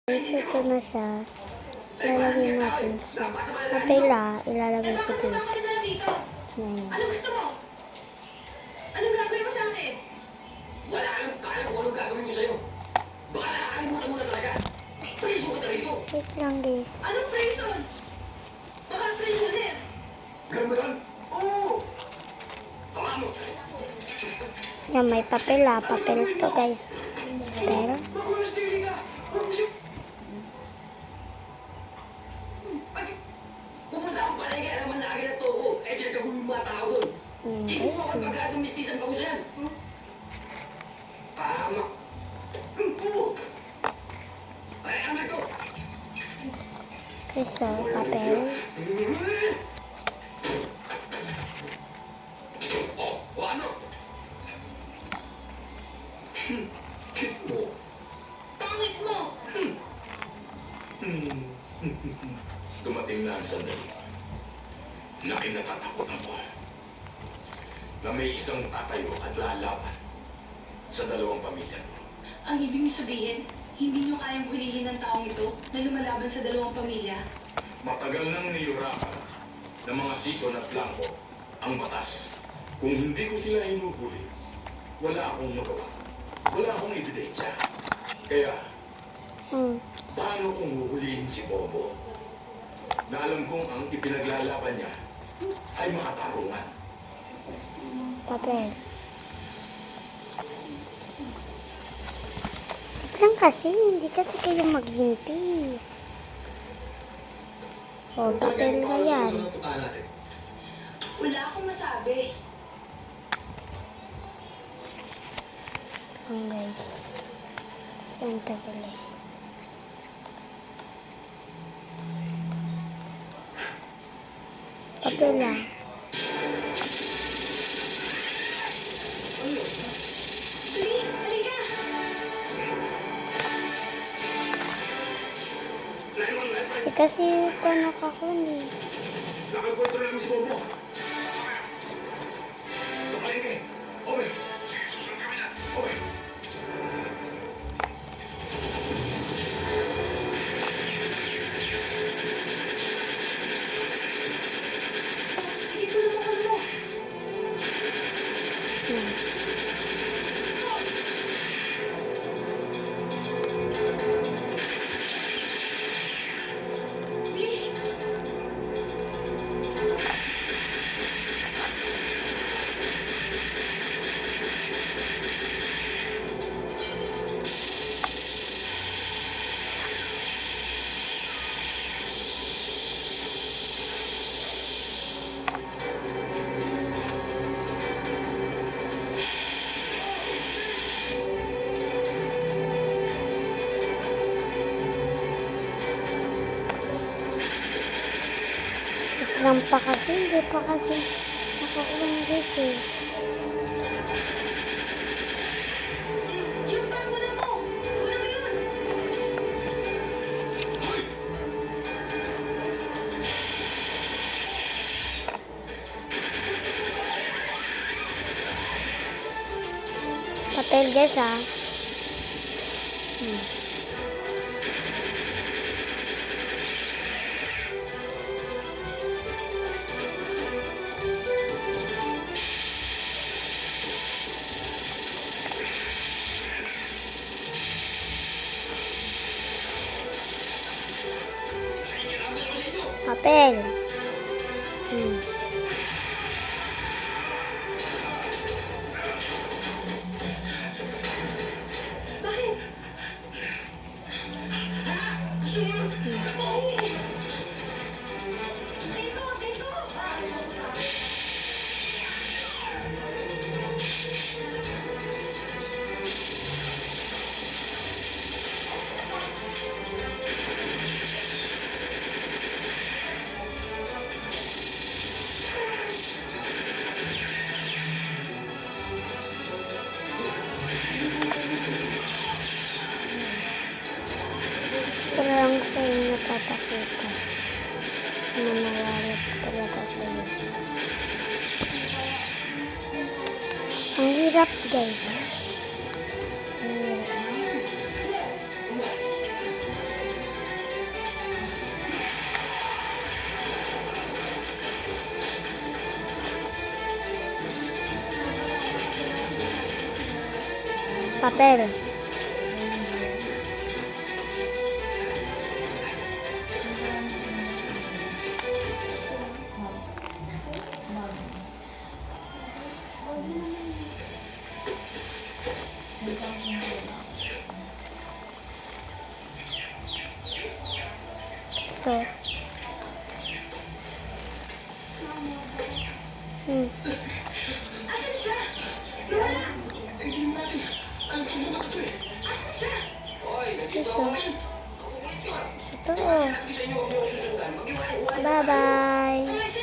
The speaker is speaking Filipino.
Guys, ito na siya. Ilalagay natin sa papela. Ilalagay ko dito. Ngayon. Ano gusto mo? Anong gagawin mo sa akin? Wala kang alam kung anong gagawin mo sa'yo. Baka nakakalimutan mo na talaga. Preso ka na rito. Wait lang, guys. Anong prison? Baka prisoner. Ganun ba yan? Oo. Tama mo. Yan, may papela. Papel to, guys. Pero, Magulas dili ka. Pumunta akong palengke, alam mo na agad na to. Eh, di nagkagulo yung mga tao doon. Hindi mo guys. ako pagkatong mistisan pa ko dyan. Tama. Oo. Ay, ama ko. Ito, papel. Oh, o ano? Cute mo. Pangit mo! Dumating na ang sandali na kinatatakot ako na may isang tatayo at lalaban sa dalawang pamilya. Ang ibig niyo sabihin, hindi niyo kayang hulihin ng taong ito na lumalaban sa dalawang pamilya? Matagal nang niyurakan ng mga sison at blanco ang batas. Kung hindi ko sila inuhuli, wala akong magawa. Wala akong ebidensya. Kaya, paano kung huhulihin si Bobo? Na alam kong ang ipinaglalaban niya ay makatarungan. Papel. Wait lang kasi. Hindi kasi kayo maghinti. O, papel na yan. Wala akong masabi. Ang guys. Saan papel eh? Papel lang. Dali, halika! Kasi paano ka kunin? Nakagkwento na lang si Bobo. Sa palengke. Okay. Okay. Sige, tulungan mo! Please! Lang pa kasi. Hindi pa kasi nakakuha ng guys eh. Yung bag mo na mo! Wala mo yun! Papel guys ah. Papel. Bakit? Dito! Dito! Wala lang sa inyo napapakita. Manawalit talaga kayo. Ang hirap guys. Ang hirap. papel. So, Asan siya? Wala! Hindi natin. Ang pumunta to eh. Asan siya? ito. Ito. Bye-bye.